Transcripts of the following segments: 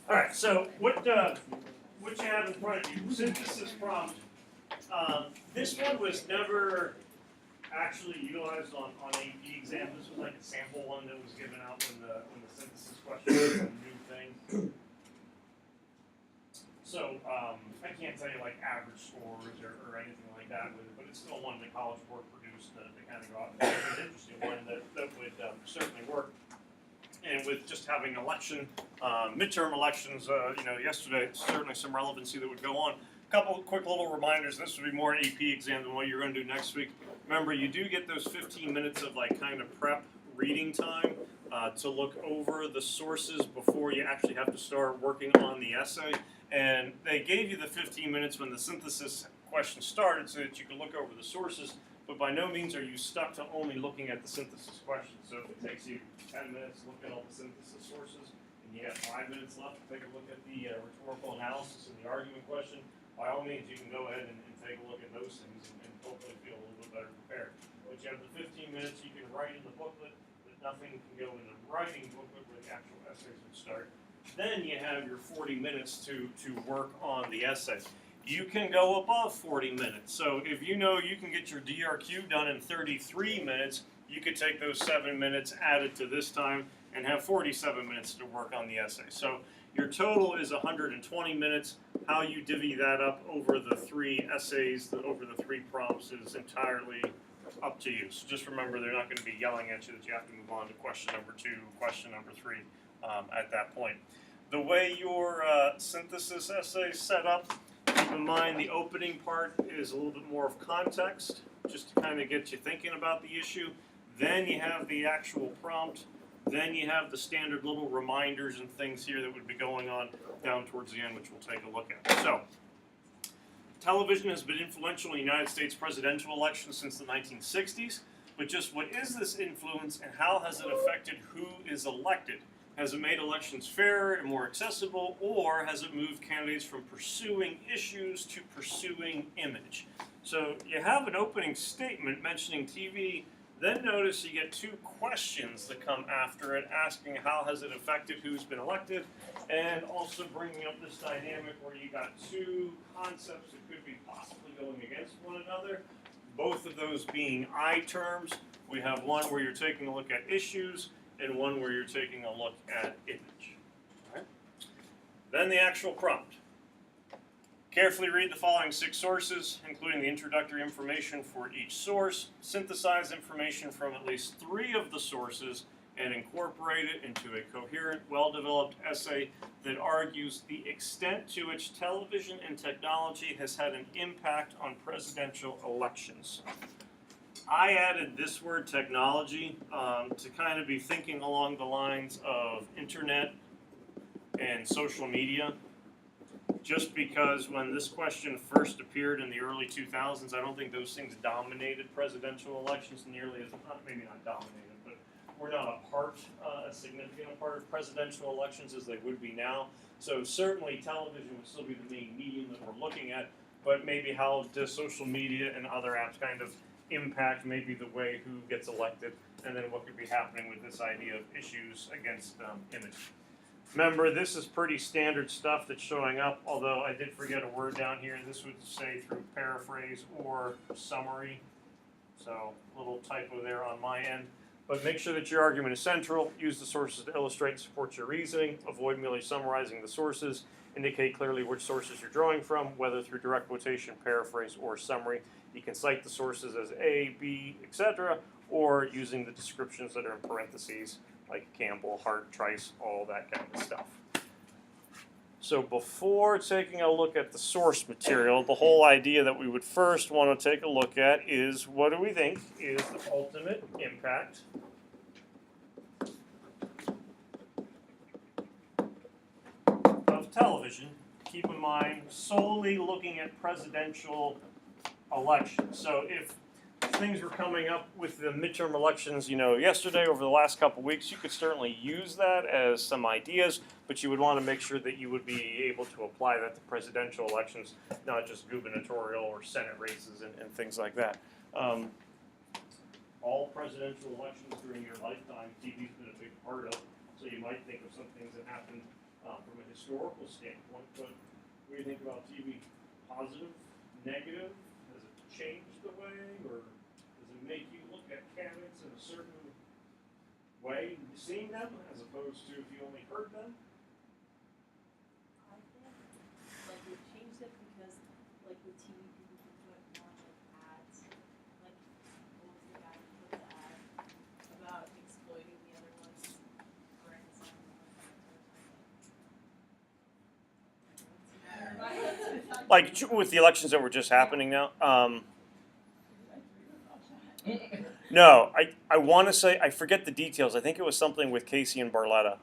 All right, so what you have in front of you, synthesis prompt. This one was never actually utilized on AP exam. This was like a sample one that was given out when the synthesis question was a new thing. So I can't tell you like average scores or anything like that with it, but it's still one that College Board produced to kind of go out. It's an interesting one that would certainly work. And with just having election, midterm elections, yesterday, certainly some relevancy that would go on. A couple of quick little reminders. This would be more AP exam than what you're going to do next week. Remember, you do get those 15 minutes of like kind of prep reading time to look over the sources before you actually have to start working on the essay. And they gave you the 15 minutes when the synthesis question started so that you can look over the sources, but by no means are you stuck to only looking at the synthesis question. So if it takes you 10 minutes to look at all the synthesis sources, and you have 5 minutes left to take a look at the rhetorical analysis and the argument question, by all means you can go ahead and take a look at those things and hopefully feel a little bit better prepared. But you have the 15 minutes you can write in the booklet, but nothing can go in the writing booklet where the actual essays would start. Then you have your 40 minutes to work on the essay. You can go above 40 minutes. So if you know you can get your DRQ done in 33 minutes, you could take those 7 minutes added to this time and have 47 minutes to work on the essay. So your total is 120 minutes. How you divvy that up over the 3 essays, over the 3 prompts is entirely up to you. So just remember, they're not going to be yelling at you that you have to move on to question number 2, question number 3 at that point. The way your synthesis essay is set up, keep in mind the opening part is a little bit more of context, just to kind of get you thinking about the issue. Then you have the actual prompt. Then you have the standard little reminders and things here that would be going on down towards the end, which we'll take a look at. So, television has been influential in the United States presidential elections since the 1960s, but just what is this influence and how has it affected who is elected? Has it made elections fairer and more accessible, or has it moved candidates from pursuing issues to pursuing image? So you have an opening statement mentioning TV, then notice you get 2 questions that come after it, asking how has it affected who's been elected, and also bringing up this dynamic where you got 2 concepts that could be possibly going against one another, both of those being I terms. We have one where you're taking a look at issues, and one where you're taking a look at image. Right. Then the actual prompt. Carefully read the following 6 sources, including the introductory information for each source. Synthesize information from at least 3 of the sources and incorporate it into a coherent, well-developed essay that argues the extent to which television and technology has had an impact on presidential elections. I added this word technology to kind of be thinking along the lines of internet and social media, just because when this question first appeared in the early 2000s, I don't think those things dominated presidential elections nearly as, maybe not dominated, but were not a significant part of presidential elections as they would be now. So certainly television would still be the main medium that we're looking at, but maybe how does social media and other apps kind of impact maybe the way who gets elected, and then what could be happening with this idea of issues against image. Remember, this is pretty standard stuff that's showing up, although I did forget a word down here. This would say through paraphrase or summary, so a little typo there on my end. But make sure that your argument is central. Use the sources to illustrate and support your reasoning. Avoid merely summarizing the sources. Indicate clearly which sources you're drawing from, whether through direct quotation, paraphrase, or summary. You can cite the sources as A, B, etc., or using the descriptions that are in parentheses, like Campbell, Hart, Trice, all that kind of stuff. So before taking a look at the source material, the whole idea that we would first want to take a look at is, what do we think is the ultimate impact of television? Keep in mind, solely looking at presidential elections. So if things were coming up with the midterm elections, yesterday, over the last couple of weeks, you could certainly use that as some ideas, but you would want to make sure that you would be able to apply that to presidential elections, not just gubernatorial or Senate races and things like that. all presidential elections during your lifetime, TV's been a big part of. So you might think of some things that happened from a historical standpoint, but what do you think about TV? Positive, negative? Has it changed the way, or does it make you look at candidates in a certain way, seeing them, as opposed to if you only heard them? I think, like, it changed it because, like, with TV, people could put more, like, ads. Like, what was the guy who put the ad about exploiting the other ones for some Like with the elections that were just happening now. No, I want to say, I forget the details. I think it was something with Casey and Barletta.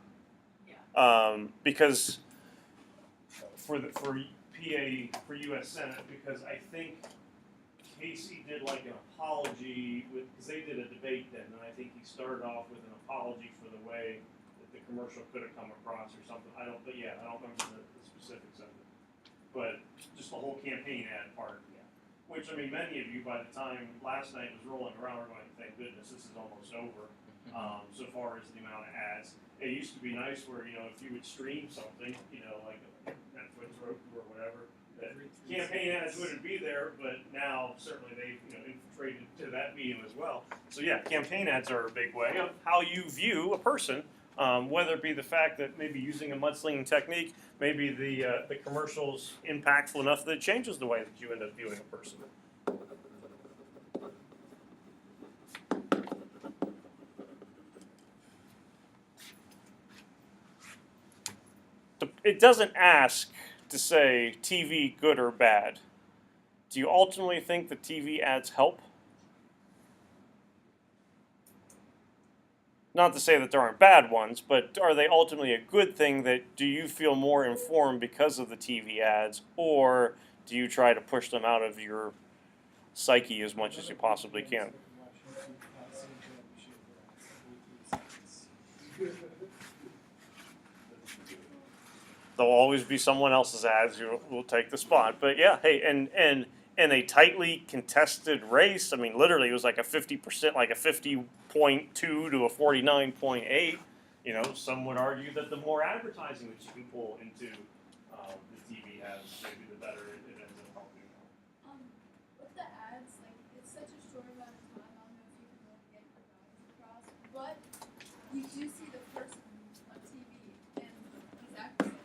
Yeah. Because for U.S. Senate, because I think Casey did like an apology because they did a debate then, and I think he started off with an apology for the way that the commercial could have come across or something. I don't remember the specifics of it. But just the whole campaign ad part, which, I mean, many of you, by the time last night was rolling around, were going, thank goodness, this is almost over, so far as the amount of ads. It used to be nice where, if you would stream something, like Netflix, Roku, or whatever, that campaign ads wouldn't be there, but now certainly they've, infiltrated to that medium as well. So yeah, campaign ads are a big way of how you view a person. Whether it be the fact that maybe using a mudslinging technique, maybe the commercial's impactful enough that it changes the way that you end up viewing a person. It doesn't ask to say TV good or bad. Do you ultimately think the TV ads help? Not to say that there aren't bad ones, but are they ultimately a good thing? That do you feel more informed because of the TV ads, or do you try to push them out of your psyche as much as you possibly can? There'll always be someone else's ads who will take the spot. But yeah, hey, and in a tightly contested race, I mean, literally it was like a 50%, like a 50.2 to a 49.8. Some would argue that the more advertising that you can pull into the TV ads, maybe the better it ends up helping. With the ads, like, it's such a short amount of time. I don't know if you can really get your values across, but you do see the person on TV, and exactly, if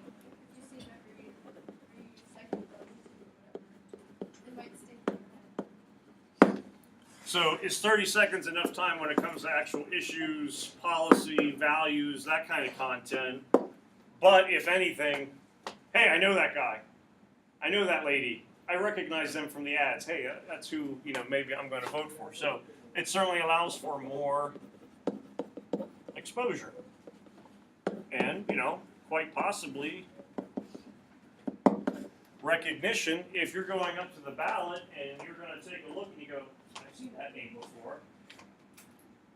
you see them every 3 seconds on YouTube or whatever, it might stick in your head. So is 30 seconds enough time when it comes to actual issues, policy, values, that kind of content? But if anything, hey, I know that guy. I know that lady. I recognize them from the ads. Hey, that's who, maybe I'm going to vote for. So it certainly allows for more exposure. And, quite possibly recognition if you're going up to the ballot and you're going to take a look and you go, I've seen that name before.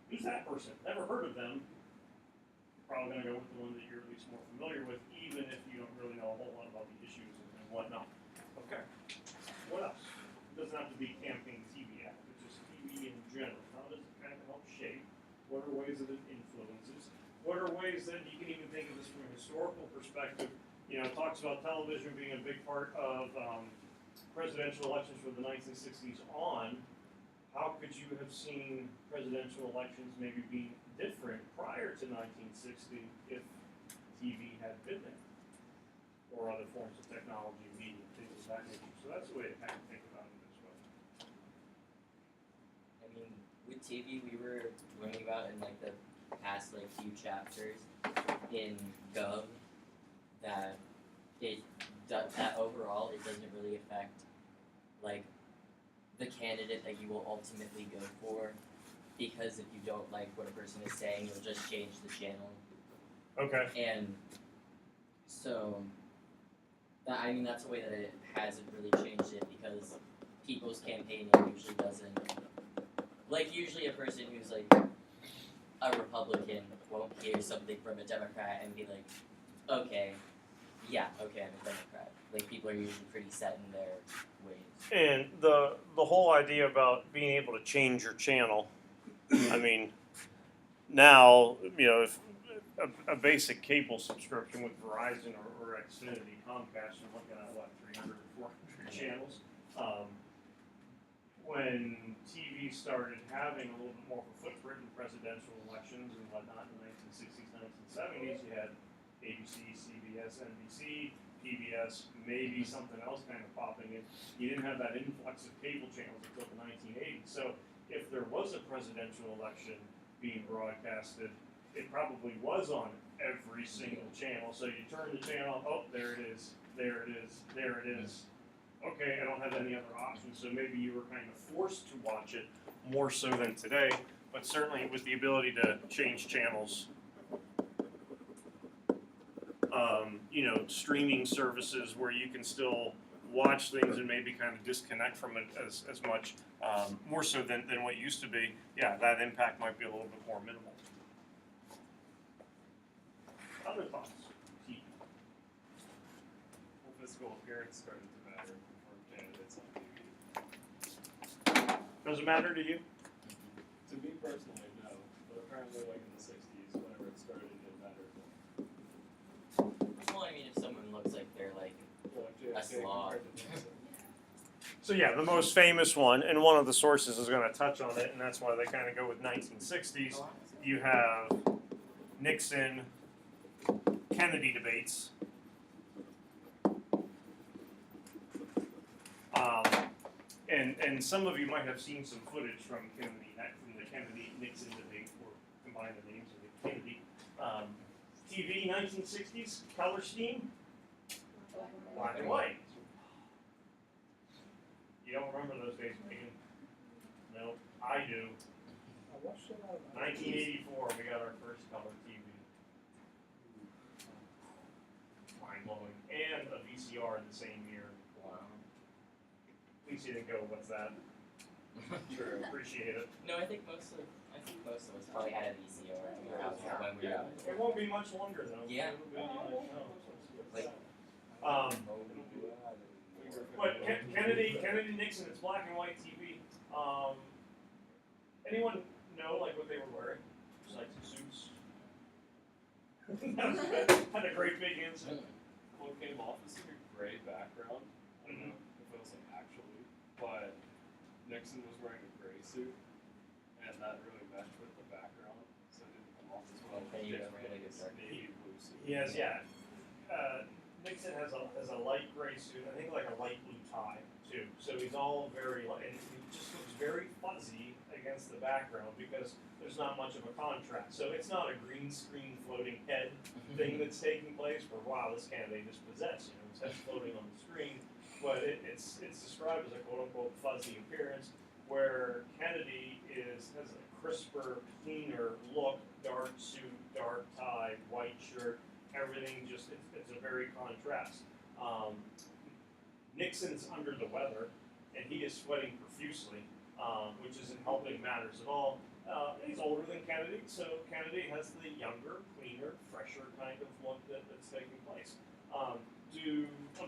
Who's that person? Never heard of them. You're probably going to go with the one that you're at least more familiar with, even if you don't really know a whole lot about the issues and whatnot. Okay. What else? It doesn't have to be campaign TV ads, but just TV in general. How does it kind of help shape? What are ways that it influences? What are ways that you can even think of this from a historical perspective? It talks about television being a big part of presidential elections from the 1960s on. How could you have seen presidential elections maybe be different prior to 1960 if TV had been there? Or other forms of technology, media, things of that nature. So that's the way to kind of think about it this way. I mean, with TV, we were learning about in like the past few chapters in Gov that that overall it doesn't really affect the candidate that you will ultimately go for, because if you don't like what a person is saying, you'll just change the channel. Okay. And so that's a way that it hasn't really changed it, because people's campaigning usually doesn't, usually a person who's a Republican won't hear something from a Democrat and be like, okay, I'm a Democrat. People are usually pretty set in their ways. And the whole idea about being able to change your channel, I mean, now, you know, if a basic cable subscription with Verizon or Xfinity, Comcast, you're looking at what, 300 or 400 channels. When TV started having a little bit more of a footprint in presidential elections and whatnot in the 1960s, 1970s, you had ABC, CBS, NBC, PBS, maybe something else kind of popping in. You didn't have that influx of cable channels until the 1980s. So if there was a presidential election being broadcasted, it probably was on every single channel. So you turn the channel, oh, there it is, there it is, there it is. Okay, I don't have any other options, so maybe you were kind of forced to watch it more so than today, but certainly with the ability to change channels, you know, streaming services where you can still watch things and maybe kind of disconnect from it as much, more so than what used to be, yeah, that impact might be a little bit more minimal. Other thoughts? Well, physical appearance started to matter for candidates on TV. Does it matter to you? To me personally, no. But apparently, like in the 60s, whenever it started, it didn't matter. Well, I mean, if someone looks like they're like Like a JFK slob. compared to Nixon. So yeah, the most famous one, and one of the sources is going to touch on it, and that's why they kind of go with 1960s. You have Nixon, Kennedy debates. And some of you might have seen some footage from the Kennedy-Nixon debate, or combine the names of the Kennedy. TV 1960s, color scheme, black and white. You don't remember those days, Megan? No, I do. I watched it on 1984, we got our first color TV. Mind blowing. And a VCR in the same year. Wow. At least you didn't go, what's that? True. Appreciate it. No, I think most of us probably had a VCR in our house when we were. It won't be much longer though. Yeah. Like, But Kennedy, Nixon, it's black and white TV. Anyone know like what they were wearing? Besides the suits. Had a great big incident. What came off as like a gray background. I don't know if it was like actually, but Nixon was wearing a gray suit, and that really meshed with the background, so it didn't come off as well. Okay, he was wearing like a dark navy blue suit. Yes, yeah. Nixon has a light gray suit, I think like a light blue tie too. So he's all very light, and he just looks very fuzzy against the background because there's not much of a contrast. So it's not a green screen floating head thing that's taking place where wow, this candidate is possessed, you know, his head's floating on the screen. But it's described as a quote unquote fuzzy appearance, where Kennedy has a crisper, cleaner look, dark suit, dark tie, white shirt. Everything just, it's a very contrast. Nixon's under the weather, and he is sweating profusely, which isn't helping matters at all. He's older than Kennedy, so Kennedy has the younger, cleaner, fresher kind of look that's taking place. I'm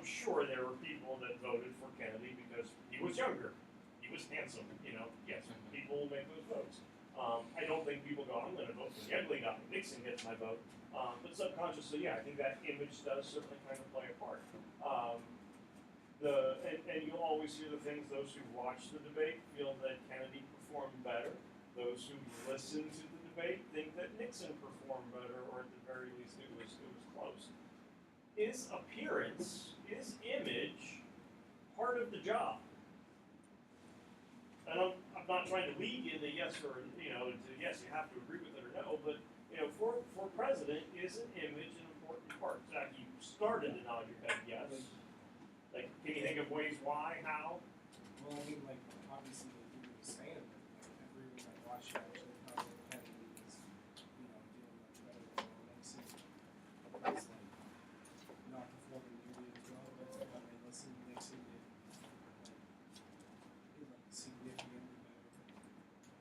sure there were people that voted for Kennedy because he was younger, he was handsome, you know, yes, people will make those votes. I don't think people go, I'm going to vote for the ugly guy, Nixon gets my vote. But subconsciously, yeah, I think that image does certainly kind of play a part. And you'll always hear the things, those who watch the debate feel that Kennedy performed better. Those who listen to the debate think that Nixon performed better, or at the very least it was close. Is appearance, is image part of the job? And I'm not trying to lead you to yes or, you know, to yes, you have to agree with it or no, but you know, for president, is an image an important part? Zach, you started to nod your head yes. Like, can you think of ways why, how? Well, I mean, like, obviously, like you were saying, like, everyone I watched actually thought that Kennedy was, you know, doing much better than Nixon. Was, like, not performing nearly as well, but when they listened, Nixon did, like, significantly better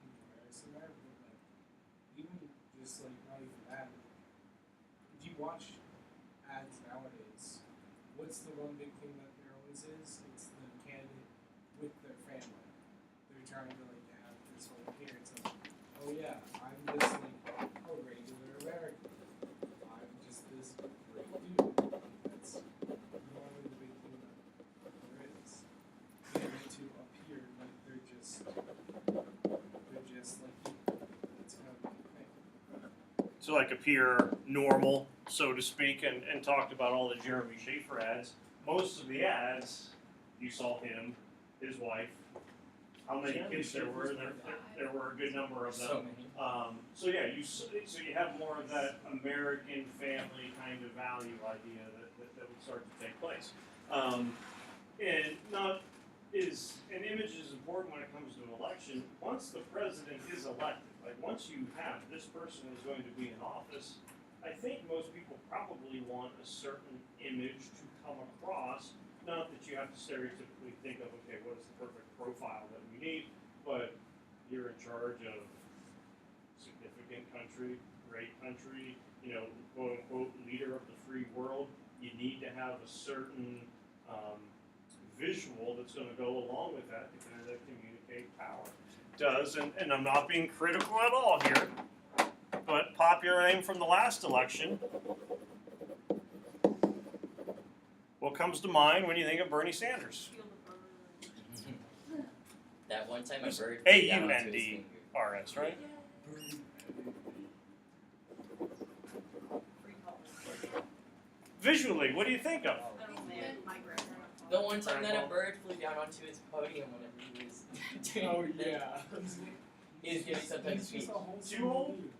in comparison there. But, like, even just, like, not even that, if you watch ads nowadays, what's the one big thing that there always is? It's the candidate with their family. They're trying to like have this whole appearance of, oh to like appear normal, so to speak, and talked about all the Jeremy Schaefer ads. Most of the ads, you saw him, his wife, how many Jeremy kids there were. Schaefer's There were a good number of them. So many. So yeah, so you have more of that American family kind of value idea that would start to take place. And not is an image is important when it comes to an election. Once the president is elected, like once you have this person is going to be in office, I think most people probably want a certain image to come across. Not that you have to stereotypically think of, okay, what is the perfect profile that we need, but you're in charge of significant country, great country, quote unquote leader of the free world. You need to have a certain visual that's going to go along with that to kind of communicate power. Does, and I'm not being critical at all here, but popular aim from the last election. What comes to mind when you think of Bernie Sanders? Feel the burn. That one time a bird A flew down U onto N his D finger. R S, right? Free college. Visually, what do you think of? I don't know, man. My grandma. The one time that a bird flew down onto his podium whenever he was doing Oh the- yeah. he was giving some type of He's speech. just a wholesome Too old? dude.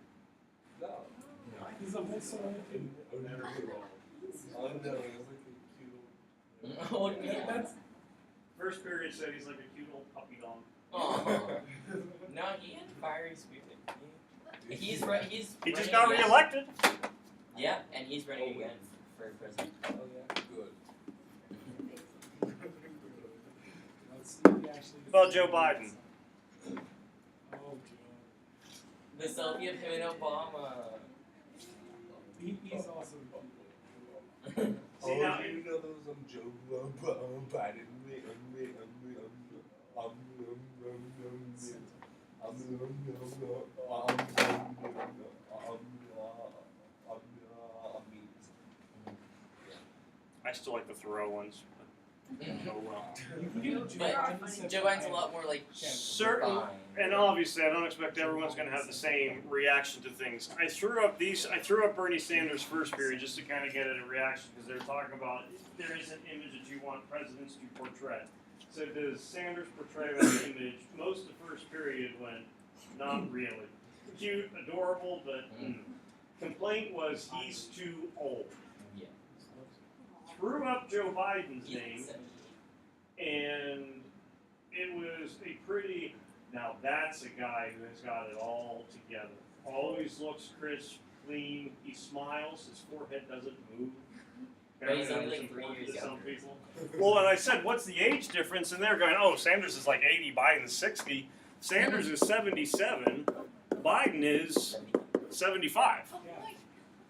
No. He's a wholesome dude. Never too old. Oh no, it's like a cute Oh That- yeah. That's First period said he's like a cute old puppy dog. Aw. No, he had fiery spirit. He's He's He just running got again. reelected. Yeah, and he's running again for president. Oh yeah, good. Let's see if he actually About Joe Biden. Oh Joe. The selfie of him and Obama. He's also See, Oh, now- you know those Joe Biden. I still like the Thoreau ones. Oh well. You can get a Joe But Biden Joe Biden's a lot more like Certain, refined. and obviously, I don't expect everyone's going to have the same reaction to things. I threw up Bernie Sanders' first period just to kind of get at a reaction because they're talking about there is an image that you want presidents to portray. So does Sanders portray that image? Most of the first period went, not really. Cute, adorable, but complaint was he's too old. Yeah. Threw up Joe Biden's He's name. 70. And it was a pretty, now that's a guy who has got it all together. Always looks crisp, clean, he smiles, his forehead doesn't move. But he's only That's like 3 important years to some younger. people. Well, and I said, what's the age difference? And they're going, oh, Sanders is like 80, Biden's 60. Sanders is 77, Biden is 75. Oh Yeah. my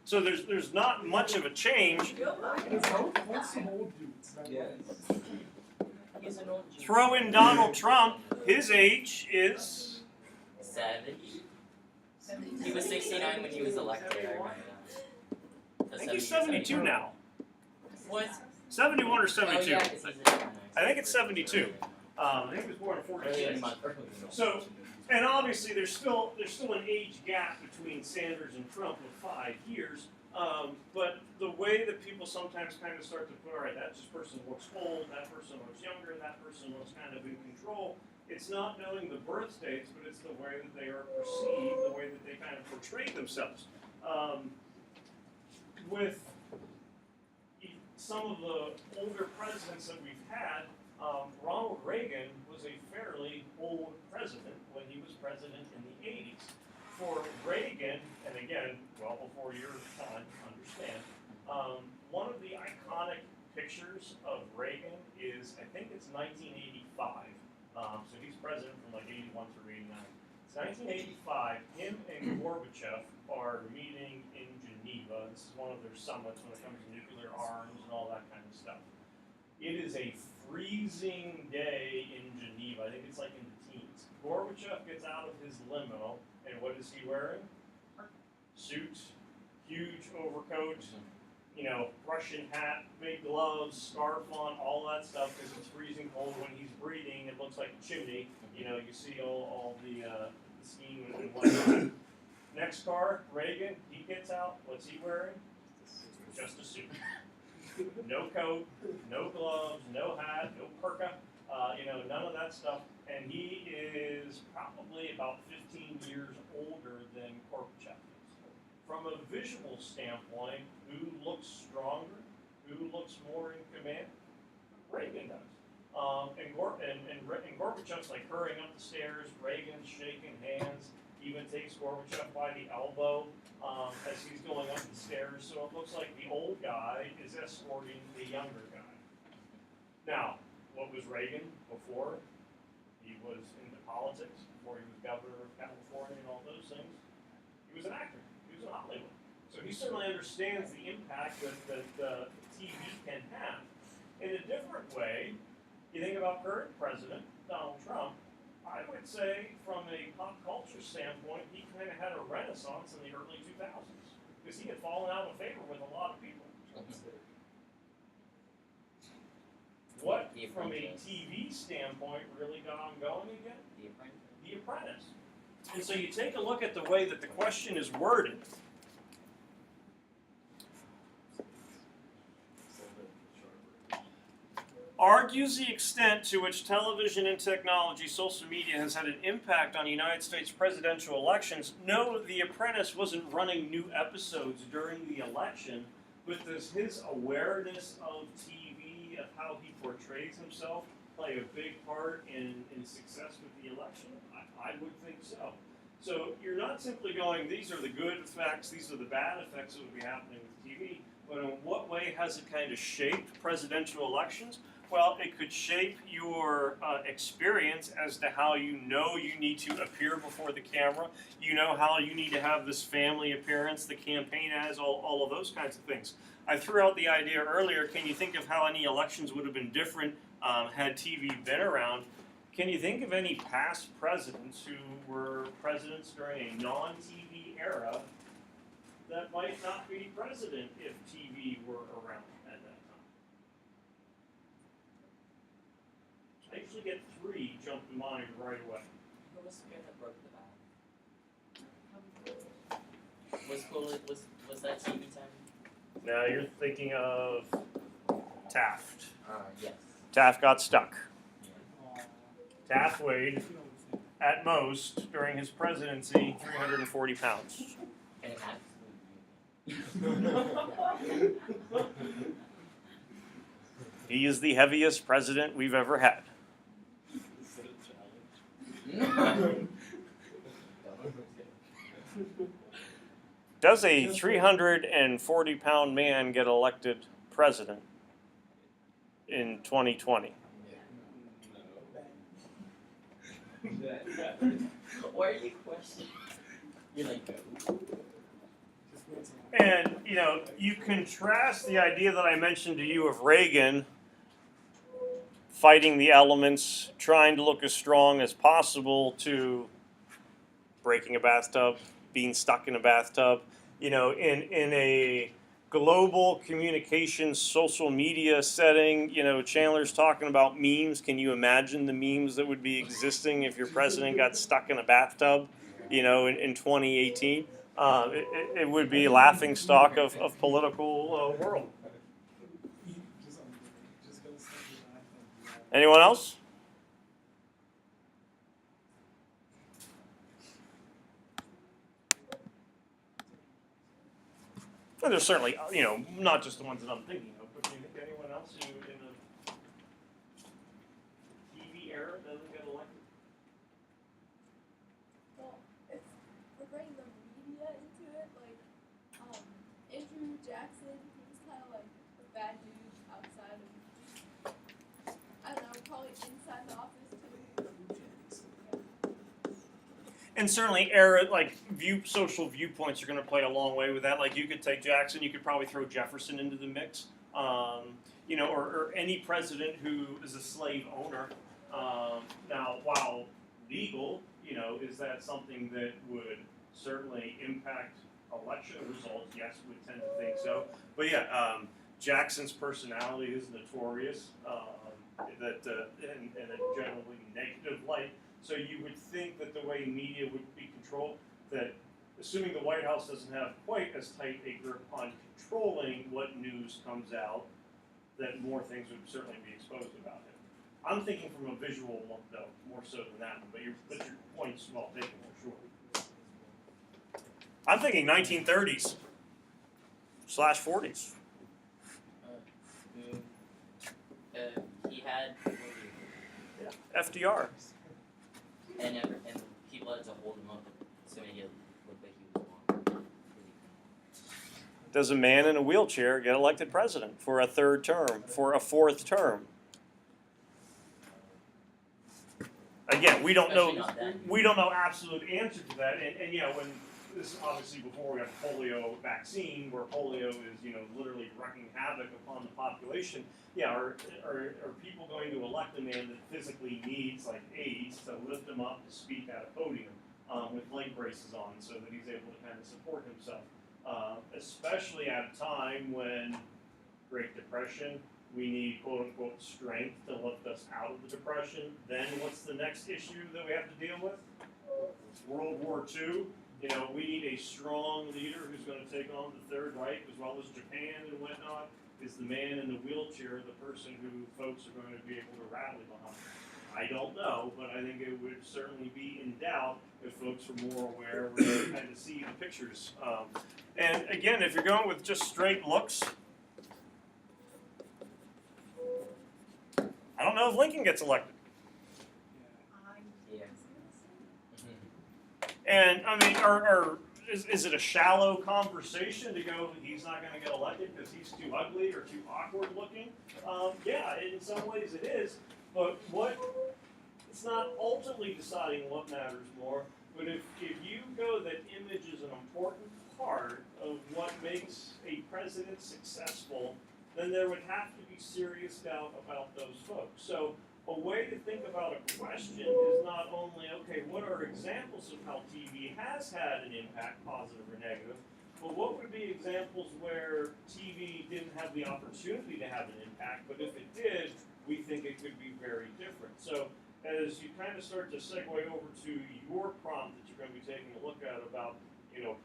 So there's not much of a change. It's wholesome old dudes. That Yes. way. He's an old Jew. Throw in Donald Trump, his age is 70. He was 69 when he was elected. I remember that. I think he's 72 now. What? 71 or Oh 72. yeah, 'cause he's a I think it's 72. I think he was born in Earlier in 46. the month. Earlier. So, and obviously there's still an age gap between Sanders and Trump of 5 years. But the way that people sometimes kind of start to put, all right, that just person looks old, that person looks younger, that person looks kind of in control. It's not knowing the birth dates, but it's the way that they are perceived, the way that they kind of portray themselves. With some of the older presidents that we've had, Ronald Reagan was a fairly old president when he was president in the 80s. For Reagan, and again, well before your time, understand, one of the iconic pictures of Reagan is, I think it's 1985. So he's president from like 81 through 89. It's 1985. Him and Gorbachev are meeting in Geneva. This is one of their summits when it comes to nuclear arms and all that kind of stuff. It is a freezing day in Geneva. I think it's like in the teens. Gorbachev gets out of his limo, and what is he wearing? Suit, huge overcoat, Russian hat, big gloves, scarf on, all that stuff because it's freezing cold. When he's breathing, it looks like a chimney. You see all the steam and whatnot. Next car, Reagan, he gets out. What's he wearing? Just a suit. No coat, no gloves, no hat, no parka. None of that stuff. And he is probably about 15 years older than Gorbachev is. From a visual standpoint, who looks stronger? Who looks more in command? Reagan does. And Gorbachev's like hurrying up the stairs. Reagan's shaking hands. Even takes Gorbachev by the elbow as he's going up the stairs. So it looks like the old guy is escorting the younger guy. Now, what was Reagan before he was into politics? Before he was governor of California and all those things? He was an actor. He was in Hollywood. So he certainly understands the impact that TV can have. In a different way, you think about current president, Donald Trump, I would say from a pop culture standpoint, he kind of had a renaissance in the early 2000s because he had fallen out of favor with a lot of people. What, from a TV standpoint, really got him going again? The Apprentice. And so you take a look at the way that the question is worded. Argues the extent to which television and technology, social media, has had an impact on United States presidential elections. No, The Apprentice wasn't running new episodes during the election, but does his awareness of TV, of how he portrays himself, play a big part in success with the election? I would think so. So you're not simply going, these are the good effects, these are the bad effects that would be happening with TV, but in what way has it kind of shaped presidential elections? Well, it could shape your experience as to how you need to appear before the camera. You know how you need to have this family appearance, the campaign ads, all of those kinds of things. I threw out the idea earlier, can you think of how any elections would have been different had TV been around? Can you think of any past presidents who were presidents during a non-TV era that might not be president if TV were around at that time? I usually get 3 jump to mind right away. Who was the guy that broke the bat? Was that TV time? Now you're thinking of Taft. Yes. Taft got stuck. Aw, Taft weighed, at most, during his presidency, 340 pounds. And it had He is the heaviest president we've ever had. Is it a challenge? Does a 340-pound man get elected president in 2020? Why are you questioning? You're like, no. just wait till- And, you contrast the idea that I mentioned to you of Reagan fighting the elements, trying to look as strong as possible, to breaking a bathtub, being stuck in a bathtub. In a global communications, social media setting, Chandler's talking about memes. Can you imagine the memes that would be existing if your president got stuck in a bathtub, in 2018? It would be a laughing stock of political world. Just gonna step it back and, Anyone else? And there's certainly, not just the ones that I'm thinking of, but do you think anyone else who in the TV era doesn't get elected? Well, if we're bringing the media into it, like, Andrew Jackson, he was kind of like a bad dude outside of, I don't know, probably inside the office too. And certainly, social viewpoints are going to play a long way with that. Like, you could take Jackson, you could probably throw Jefferson into the mix, or any president who is a slave owner. Now, while legal, is that something that would certainly impact election results? Yes, we tend to think so. But yeah, Jackson's personality is notorious, that in a generally negative light. So you would think that the way media would be controlled, that assuming the White House doesn't have quite as tight a grip on controlling what news comes out, that more things would certainly be exposed about him. I'm thinking from a visual one, though, more so than that one, but your point's well taken, for sure. I'm thinking 1930s / 40s. He had, FDR. and people had to hold him up so he looked like he was wrong. Does a man in a wheelchair get elected president for a third term, for a fourth term? Again, we don't know. Especially not that. We don't know absolute answer to that. And yeah, when this is obviously before we have polio vaccine, where polio is literally wreaking havoc upon the population. Yeah, are people going to elect a man that physically needs like aids to lift him up to speak at a podium with leg braces on, so that he's able to kind of support himself? Especially at a time when Great Depression, we need quote unquote strength to lift us out of the depression. Then what's the next issue that we have to deal with? World War II. We need a strong leader who's going to take on the Third Reich as well as Japan and whatnot. Is the man in the wheelchair the person who folks are going to be able to rally behind? I don't know, but I think it would certainly be in doubt if folks were more aware, we're going to kind of see the pictures. And again, if you're going with just straight looks, I don't know if Lincoln gets elected. Yeah. And I mean, is it a shallow conversation to go, he's not going to get elected because he's too ugly or too awkward looking? Yeah, in some ways it is. But it's not ultimately deciding what matters more. But if you go that image is an important part of what makes a president successful, then there would have to be serious doubt about those folks. So a way to think about a question is not only, okay, what are examples of how TV has had an impact, positive or negative, but what would be examples where TV didn't have the opportunity to have an impact, but if it did, we think it could be very different. So as you kind of start to segue over to your prompt that you're going to be taking a look at about,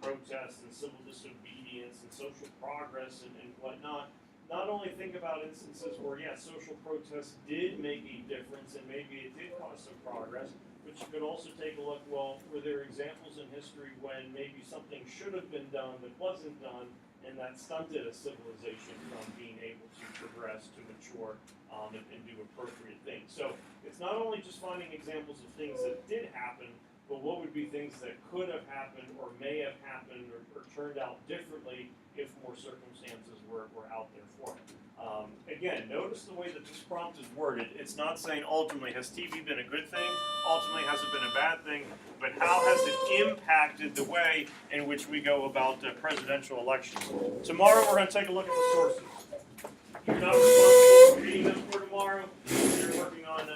protests and civil disobedience and social progress and whatnot, not only think about instances where, social protests did make a difference and maybe it did cause some progress, but you could also take a look, well, were there examples in history when maybe something should have been done that wasn't done, and that stunted a civilization from being able to progress, to mature, and do appropriate things. So it's not only just finding examples of things that did happen, but what would be things that could have happened or may have happened or turned out differently if more circumstances were out there for it. Again, notice the way that this prompt is worded. It's not saying ultimately, has TV been a good thing? Ultimately, has it been a bad thing? But how has it impacted the way in which we go about presidential elections? Tomorrow, we're going to take a look at the sources. You're not responsible for reading them for tomorrow. You're working on